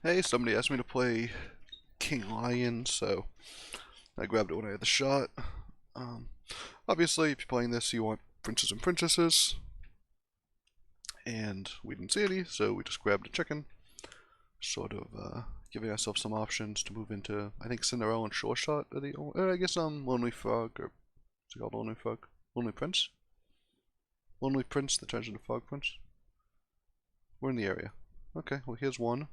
Hey, somebody asked me to play King Lion, so I grabbed it when I had the shot. Um, Obviously, if you're playing this, you want princes and princesses, and we didn't see any, so we just grabbed a chicken, sort of giving ourselves some options to move into. I think Cinder-Ella and Sure Shot are the only, I guess Lonely Frog, or is it called Lonely Frog? Lonely Prince? Lonely Prince that turns into Frog Prince? We're in the area. Okay, well here's one.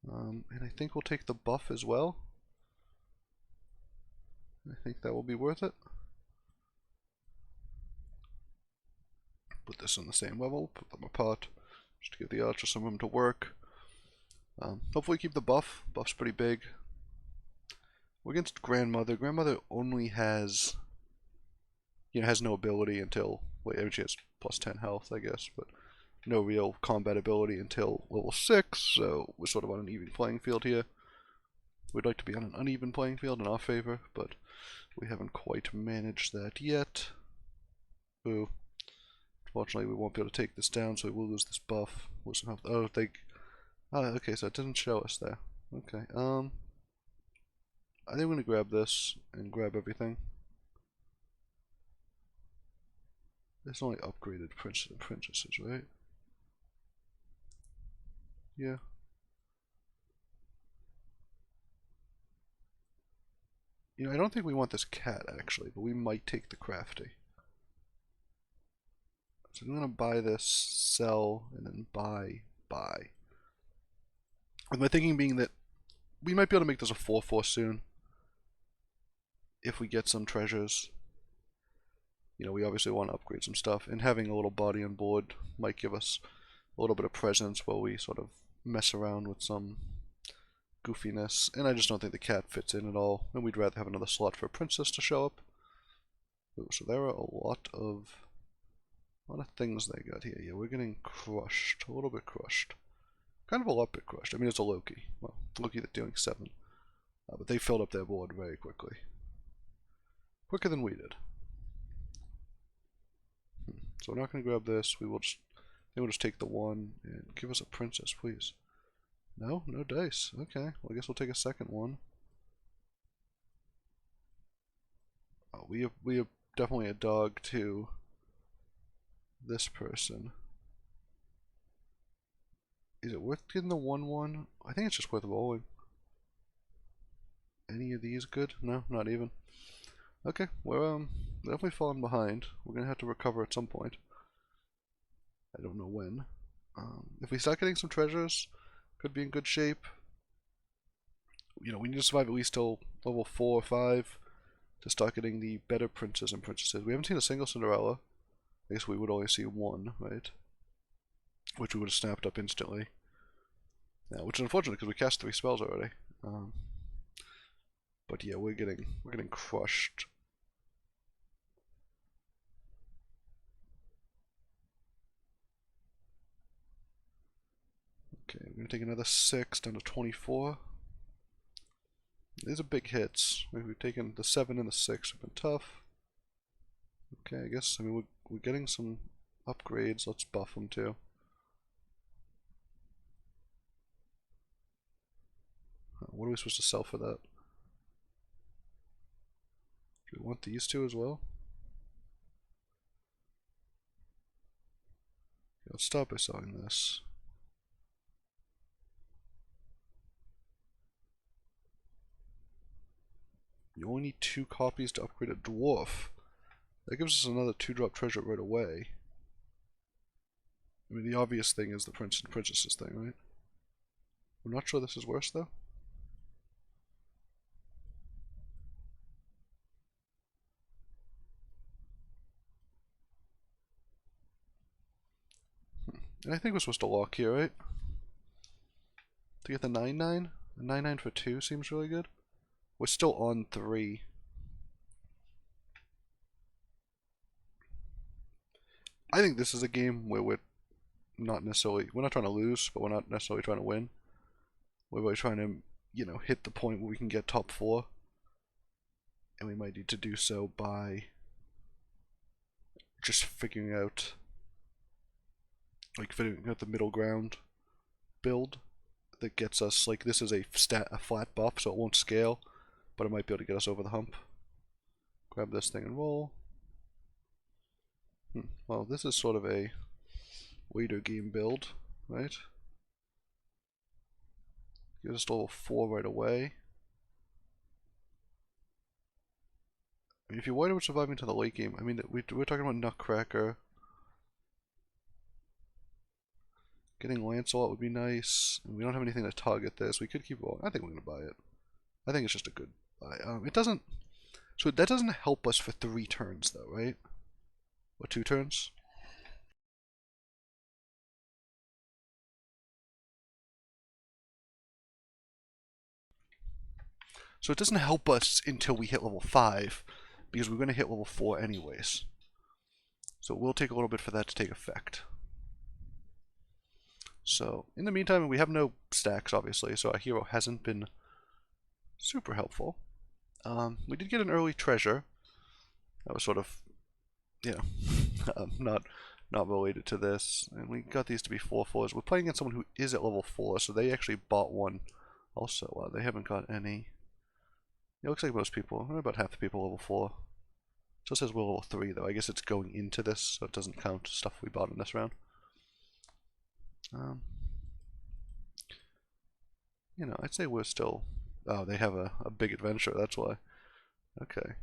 And I think we'll take the buff as well. I think that will be worth it. Put this on the same level, put them apart, just to give the archer some room to work. Hopefully keep the buff. Buff's pretty big. We're against Grandmother. Grandmother only has, has no ability until, wait, she has plus 10 health, I guess, but no real combat ability until level 6, so we're sort of on an even playing field here. We'd like to be on an uneven playing field in our favor, but we haven't quite managed that yet. Ooh. Fortunately, we won't be able to take this down, so we will lose this buff. Lose some health. Oh, okay, so it didn't show us there. Okay, I think we're gonna grab this and grab everything. There's only upgraded princes and princesses, right? Yeah. I don't think we want this cat, actually, but we might take the crafty. So I'm gonna buy this, sell, and then buy. With my thinking being that we might be able to make this a 4-4 soon. If we get some treasures. We obviously want to upgrade some stuff, and having a little body on board might give us a little bit of presence while we sort of mess around with some goofiness, and I just don't think the cat fits in at all, and we'd rather have another slot for a princess to show up. Ooh, so there are a lot of things they got here. Yeah, we're getting crushed, a little bit crushed. Kind of a lot bit crushed. I mean, it's a Loki. Well, Loki that's dealing 7. But they filled up their board very quickly. Quicker than we did. So we're not going to grab this. They will just take the 1 and give us a princess, please. No? No dice. Okay. Well, I guess we'll take a second one. Oh, we have definitely a dog to this person. Is it worth getting the 1-1? I think it's just worth rolling. Any of these good? No, not even. Okay, we're definitely falling behind. We're gonna have to recover at some point. I don't know when. If we start getting some treasures, could be in good shape. We need to survive at least till level 4 or 5 to start getting the better princes and princesses. We haven't seen a single Cinder-Ella. I guess we would only see one, right? Which we would have snapped up instantly. Yeah, which is unfortunate because we cast 3 spells already. But yeah, we're getting crushed. Okay, we're gonna take another 6 down to 24. These are big hits. We've taken the 7 and the 6 have been tough. Okay, I guess we're getting some upgrades. Let's buff them too. What are we supposed to sell for that? Do we want these two as well? Let's start by selling this. You only need 2 copies to upgrade a dwarf. That gives us another 2-drop treasure right away. I mean, the obvious thing is the prince and princesses thing, right? I'm not sure this is worse though. And I think we're supposed to lock here, right? To get the 9-9? The 9-9 for 2 seems really good. We're still on 3. I think this is a game where we're not trying to lose, but we're not necessarily trying to win. We're really trying to, hit the point where we can get top 4. And we might need to do so by just figuring out the middle ground build. that gets us, like, this is a flat buff, so it won't scale, but it might be able to get us over the hump. Grab this thing and roll. Well, this is sort of a later game build, right? Gives us level 4 right away. I mean, if you're worried about surviving to the late game, I mean, we're talking about Nutcracker. Getting Lancelot would be nice. We don't have anything to target this. We could keep rolling. I think we're going to buy it. I think it's just a good buy. It doesn't... So that doesn't help us for 3 turns, though, right? Or 2 turns? So it doesn't help us until we hit level 5, because we're going to hit level 4 anyways. So it will take a little bit for that to take effect. So, in the meantime, we have no stacks, obviously, so our hero hasn't been super helpful. We did get an early treasure. That was sort of, you know, not related to this. And we got these to be 4/4s. We're playing against someone who is at level 4, so they actually bought one. Also, they haven't got any. It looks like most people, about half the people level 4. It still says we're level 3, though. I guess it's going into this, so it doesn't count stuff we bought in this round. You know, I'd say we're still... Oh, they have a big adventure, that's why. Okay.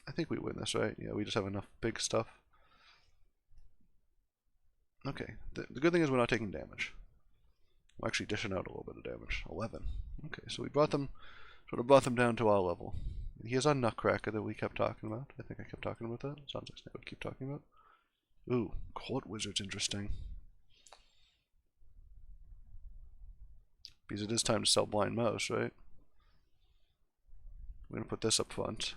I think we win this, right? Yeah, we just have enough big stuff. Okay, the good thing is we're not taking damage. We're actually dishing out a little bit of damage. 11. Okay, so we brought them, sort of brought them down to our level. Here's our Nutcracker that we kept talking about. I think I kept talking about that. Sounds like I would keep talking about. Ooh, Court Wizard's interesting. Because it is time to sell Blind Mouse, right? We're going to put this up front.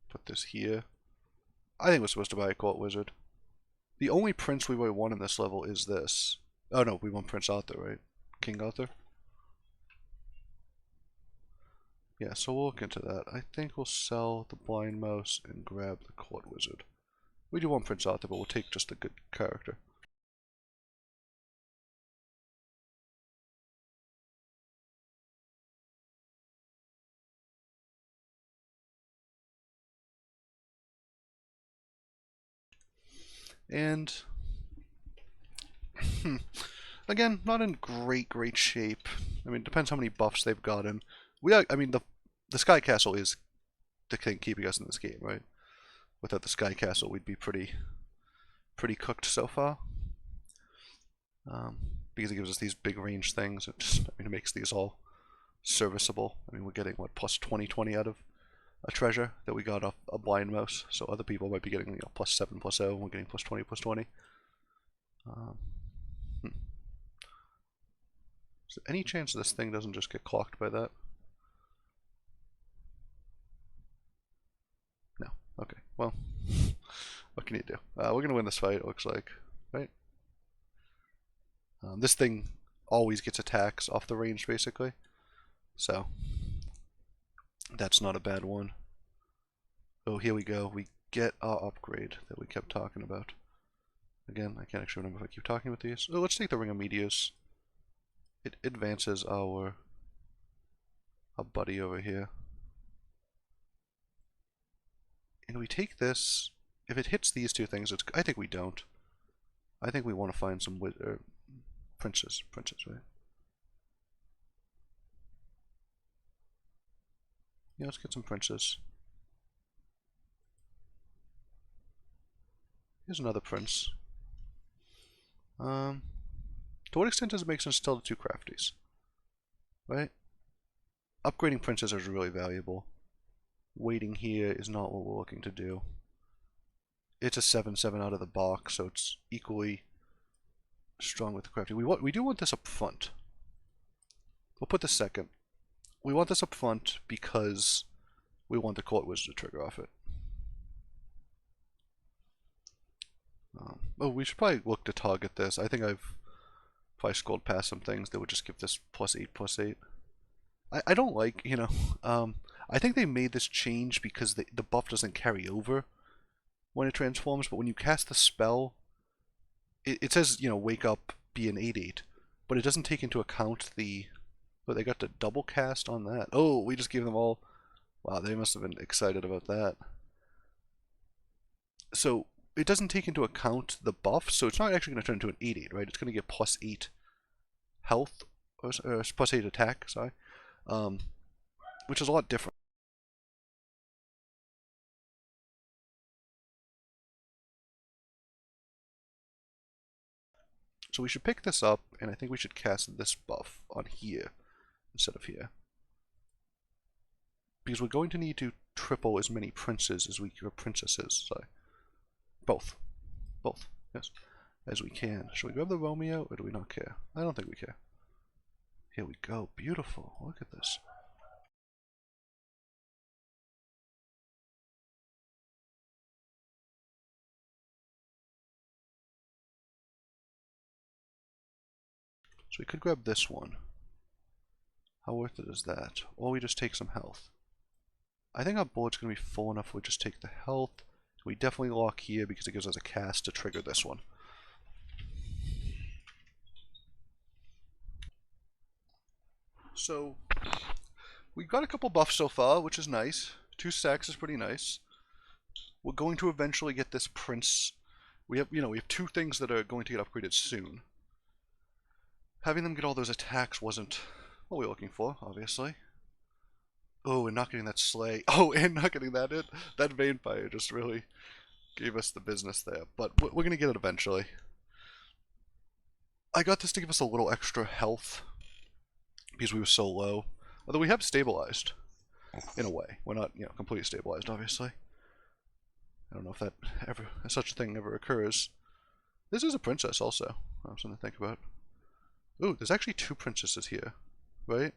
Put this here. I think we're supposed to buy a Court Wizard. The only prince we really want in this level is this. Oh no, we want Prince Arthur, right? King Arthur? Yeah, so we'll look into that. I think we'll sell the Blind Mouse and grab the Court Wizard. We do want Prince Arthur, but we'll take just a good character. And again, not in great shape. I mean, it depends how many buffs they've gotten. I mean, the Sky Castle is the thing keeping us in this game, right? Without the Sky Castle, we'd be pretty cooked so far. Because it gives us these big range things. It makes these all serviceable. I mean, we're getting what, plus 20/20 out of a treasure that we got off a Blind Mouse. So other people might be getting, you know, plus 7/0, and we're getting plus 20/20. Is there any chance this thing doesn't just get clocked by that? No. Okay. Well, what can you do? We're gonna win this fight. It looks like, right? This thing always gets attacks off the range, basically. So that's not a bad one. Oh, here we go. We get our upgrade that we kept talking about. Again, I can't actually remember if I keep talking about these. Oh, let's take the Ring of Meteors. It advances our buddy over here. And we take this. If it hits these two things, I think we don't. I think we want to find some princes, right? Yeah, let's get some princes. Here's another prince. To what extent does it make sense to tell the 2 crafties? Right? Upgrading princes is really valuable. Waiting here is not what we're looking to do. It's a 7/7 out of the box, so it's equally strong with the crafting. We do want this up front. We'll put this second. We want this up front because we want the Court Wizard to trigger off it. Oh, we should probably look to target this. I think I've probably scrolled past some things that would just give this +8/+8. I don't like, you know, I think they made this change because the buff doesn't carry over when it transforms, but when you cast the spell, it says, you know, wake up, be an 8/8, but it doesn't take into account the... But they got the double cast on that. Oh, we just gave them all... Wow, they must have been excited about that. So, it doesn't take into account the buff, so it's not actually going to turn into an 8/8, right? It's going to get +8 health, or +8 attack, sorry. Which is a lot different. So we should pick this up, and I think we should cast this buff on here instead of here. Because we're going to need to triple as many princes as we or princesses, sorry. Both. Both, yes. As we can. Should we grab the Romeo, or do we not care? I don't think we care. Here we go. Beautiful. Look at this. So we could grab this one. How worth it is that? Or we just take some health. I think our board's going to be full enough we just take the health. We definitely lock here because it gives us a cast to trigger this one. So, we got a couple buffs so far, which is nice. 2 stacks is pretty nice. We're going to eventually get this prince. We have 2 things that are going to get upgraded soon. Having them get all those attacks wasn't what we were looking for, obviously. Oh, and not getting that sleigh. Oh, and not getting that in. That Vanefire just really gave us the business there. But we're going to get it eventually. I got this to give us a little extra health because we were so low. Although we have stabilized, in a way. We're not, completely stabilized, obviously. I don't know if that ever, such a thing ever occurs. This is a princess also. Something to think about. Ooh, there's actually 2 princesses here, right?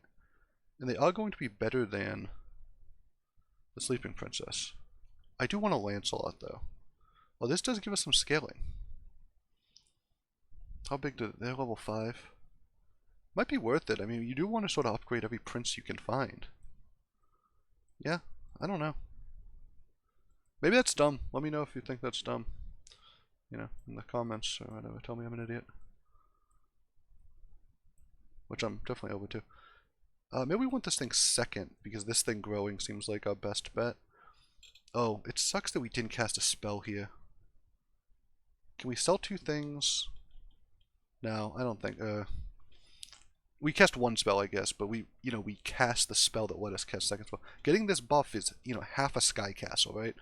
And they are going to be better than the sleeping princess. I do want a Lancelot, though. Well, this does give us some scaling. How big do they're level 5? Might be worth it. I mean, you do want to sort of upgrade every prince you can find. Yeah, I don't know. Maybe that's dumb. Let me know if you think that's dumb. In the comments or whatever. Tell me I'm an idiot. Which I'm definitely over to. Maybe we want this thing second, because this thing growing seems like our best bet. Oh, it sucks that we didn't cast a spell here. Can we sell 2 things? No, I don't think. We cast 1 spell, I guess, but we cast the spell that let us cast second spell. Getting this buff is, half a Sky Castle, right?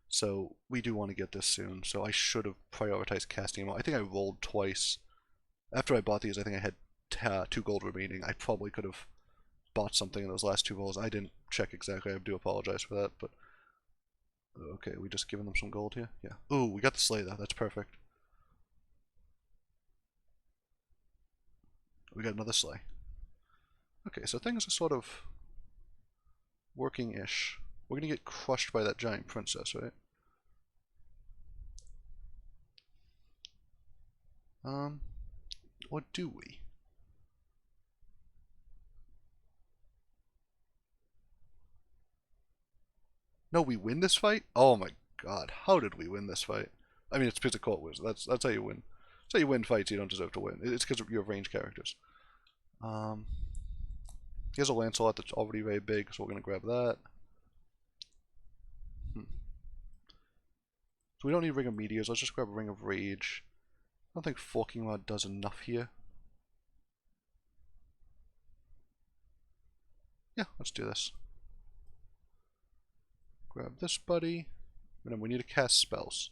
So we do want to get this soon. So I should have prioritized casting them all. I think I rolled twice. After I bought these, I think I had 2 gold remaining. I probably could have bought something in those last 2 rolls. I didn't check exactly. I do apologize for that, but okay, we just giving them some gold here. Yeah. Ooh, we got the sleigh though. That's perfect. We got another sleigh. Okay, so things are sort of working-ish. We're gonna get crushed by that giant princess, right? What do we? No, we win this fight? Oh my god, how did we win this fight? I mean, it's physical wizard. That's how you win. That's how you win fights you don't deserve to win. It's because you have range characters. He has a Lancelot that's already very big, so we're gonna grab that. So we don't need Ring of Meteors. Let's just grab Ring of Rage. I don't think Forking Rod does enough here. Yeah, let's do this. Grab this buddy. And then we need to cast spells.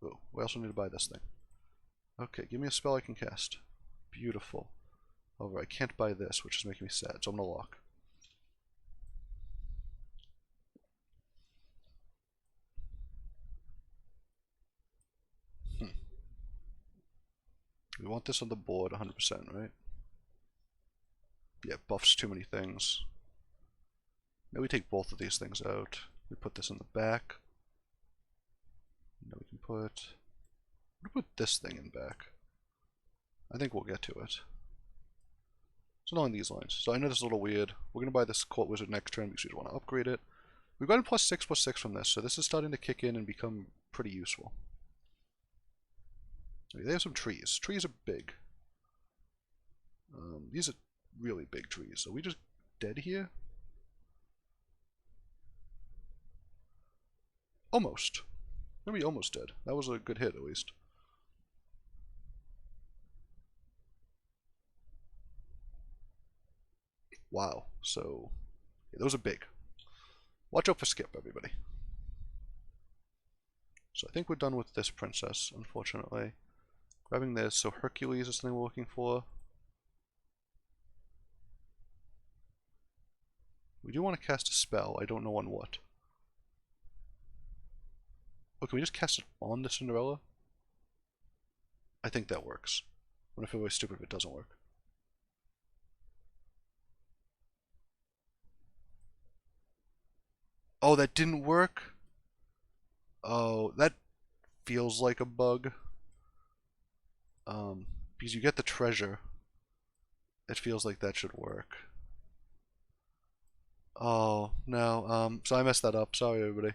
Oh, we also need to buy this thing. Okay, give me a spell I can cast. Beautiful. However, I can't buy this, which is making me sad, so I'm gonna lock. We want this on the board 100%, right? Yeah, buffs too many things. Maybe we take both of these things out. We put this in the back. Now we can put this thing in back. I think we'll get to it. So along these lines. So I know this is a little weird. We're going to buy this Court Wizard next turn because we want to upgrade it. We've gotten +6/+6 from this, so this is starting to kick in and become pretty useful. Okay, they have some trees. Trees are big. These are really big trees. Are we just dead here? Almost. Maybe almost dead. That was a good hit, at least. Wow. So, yeah, those are big. Watch out for skip, everybody. So I think we're done with this princess, unfortunately. Grabbing this, so Hercules is something we're looking for. We do want to cast a spell, I don't know on what. Oh, can we just cast it on the Cinder-Ella? I think that works. I'm gonna feel really stupid if it doesn't work. Oh, that didn't work? Oh, that feels like a bug. Because you get the treasure. It feels like that should work. Oh, no. So I messed that up. Sorry, everybody.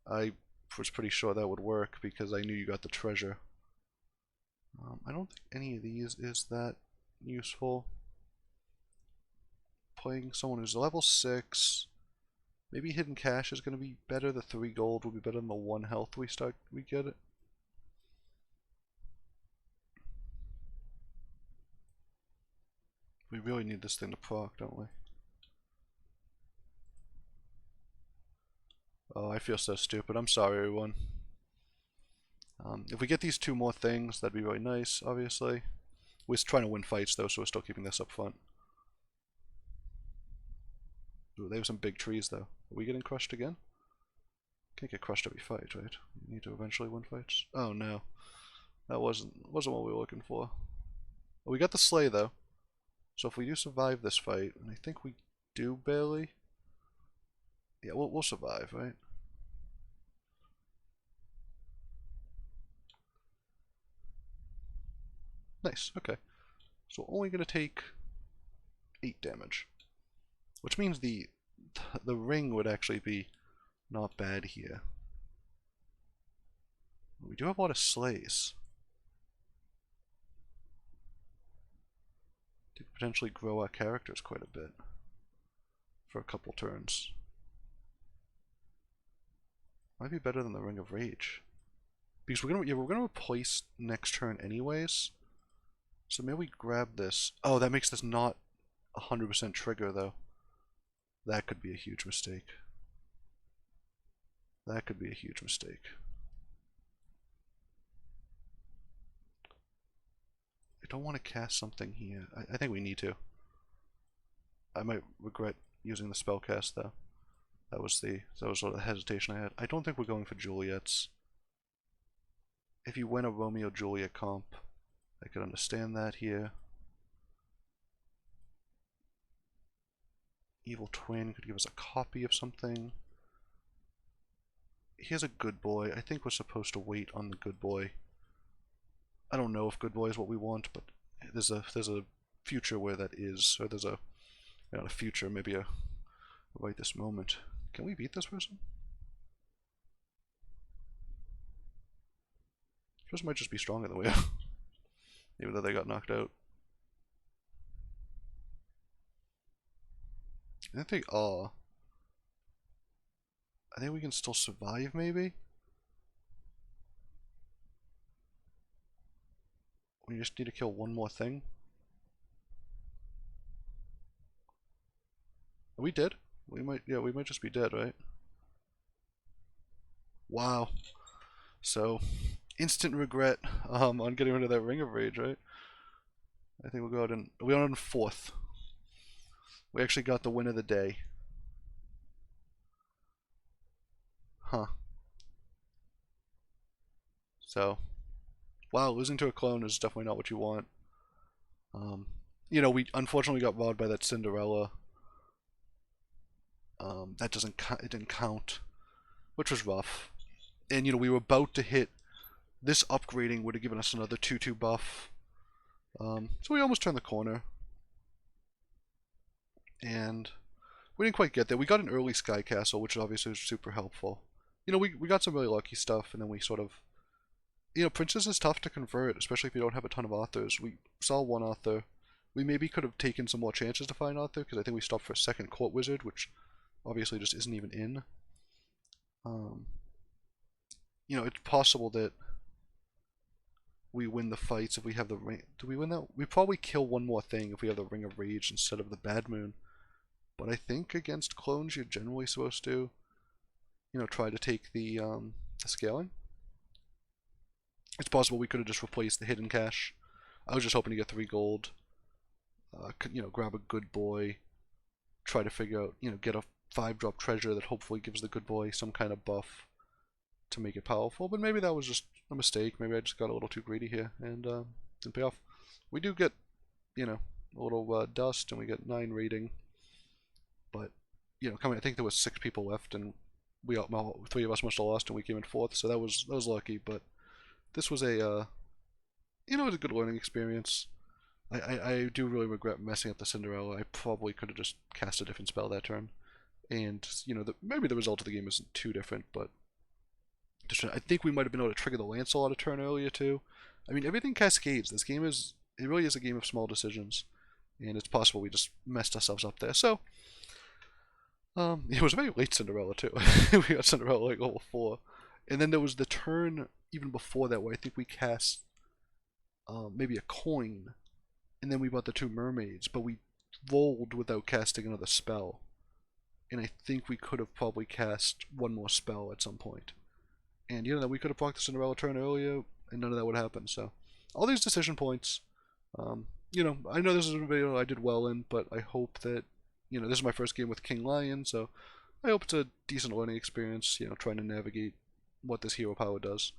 I was pretty sure that would work because I knew you got the treasure. I don't think any of these is that useful. Playing someone who's level 6. Maybe Hidden Cash is going to be better. The 3 gold will be better than the 1 health we get it. We really need this thing to proc, don't we? Oh, I feel so stupid. I'm sorry, everyone. If we get these 2 more things, that'd be really nice, obviously. We're trying to win fights, though, so we're still keeping this up front. Ooh, they have some big trees, though. Are we getting crushed again? Can't get crushed every fight, right? We need to eventually win fights. Oh, no. That wasn't what we were looking for. Well, we got the sleigh, though. So if we do survive this fight, and I think we do barely... Yeah, we'll survive, right? Nice, okay. So we're only going to take 8 damage. Which means the ring would actually be not bad here. We do have a lot of sleighs. Could potentially grow our characters quite a bit for a couple turns. Might be better than the Ring of Rage. Because we're gonna replace next turn anyways. So maybe we grab this. Oh, that makes this not 100% trigger though. That could be a huge mistake. That could be a huge mistake. I don't want to cast something here. I think we need to. I might regret using the spell cast though. That was sort of the hesitation I had. I don't think we're going for Juliet's. If you win a Romeo-Juliet comp, I could understand that here. Evil Twin could give us a copy of something. Here's a good boy. I think we're supposed to wait on the good boy. I don't know if good boy is what we want, but there's a future where that is, or there's a not a future, maybe a right this moment. Can we beat this person? This person might just be stronger than we are, even though they got knocked out. I think they are. I think we can still survive, maybe? We just need to kill one more thing. Are we dead? We might just be dead, right? Wow. So, instant regret on getting rid of that Ring of Rage, right? I think we'll go out and we went on 4th. We actually got the win of the day. Huh. So, wow, losing to a clone is definitely not what you want. You know, we unfortunately got robbed by that Cinder-Ella. That it didn't count, which was rough. And you know, we were about to hit this upgrading would have given us another 2/2 buff. So we almost turned the corner. and we didn't quite get there. We got an early Sky Castle, which obviously was super helpful. You know, we got some really lucky stuff, and then we sort of, you know, Princess is tough to convert, especially if you don't have a ton of authors. We saw one author. We maybe could have taken some more chances to find author, because I think we stopped for a second Court Wizard, which obviously just isn't even in. You know, it's possible that we win the fights if we have the ring. Do we win that? We probably kill one more thing if we have the Ring of Rage instead of the Bad Moon. But I think against clones, you're generally supposed to, you know, try to take the scaling. It's possible we could have just replaced the hidden cache. I was just hoping to get 3 gold. You know, grab a good boy. Try to figure out, you know, get a 5-drop treasure that hopefully gives the good boy some kind of buff to make it powerful. But maybe that was just a mistake. Maybe I just got a little too greedy here and didn't pay off. We do get, you know, a little dust and we get 9 rating. But, you know, I think there was 6 people left and we well, 3 of us must have lost and we came in 4th. So that was lucky. But this was a, you know, it was a good learning experience. I do really regret messing up the Cinder-Ella. I probably could have just cast a different spell that turn. And, you know, maybe the result of the game isn't too different, but I think we might have been able to trigger the Lancelot a turn earlier too. I mean, everything cascades. This game is, it really is a game of small decisions. And it's possible we just messed ourselves up there. So, it was a very late Cinder-Ella too. We got Cinder-Ella like level 4. And then there was the turn even before that where I think we cast maybe a coin. And then we bought the 2 mermaids, but we rolled without casting another spell. And I think we could have probably cast one more spell at some point. And you know, we could have blocked the Cinder-Ella turn earlier, and none of that would happen. So, all these decision points, you know, I know this is a video I did well in, but I hope that, you know, this is my first game with King Lion, so I hope it's a decent learning experience, you know, trying to navigate what this hero power does.